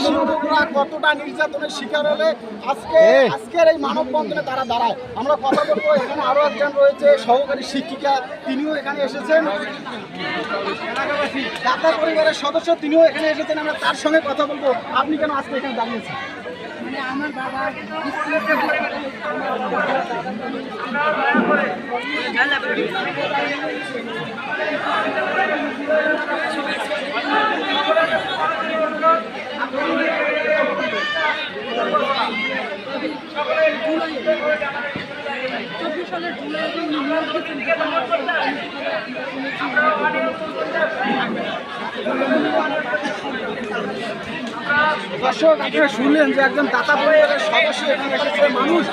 শিক্ষকরা কতটা নির্যাতনের শিকার হলে আজকের এই মানববন্ধনে তারা দাঁড়ায়। আমরা কথা বলবো, এখানে আরো একজন রয়েছে সহকারী শিক্ষিকা, তিনিও এখানে এসেছেন, দাতা পরিবারের সদস্য, তিনিও এখানে এসেছেন। আমরা তার সঙ্গে কথা বলবো। আপনি কেন আজকে এখানে দাঁড়িয়েছেন? আমার বাবা সালের দর্শক, আপনারা শুনলেন যে একজন দাতা পরিবারের সদস্য এখানে এসেছে। মানুষ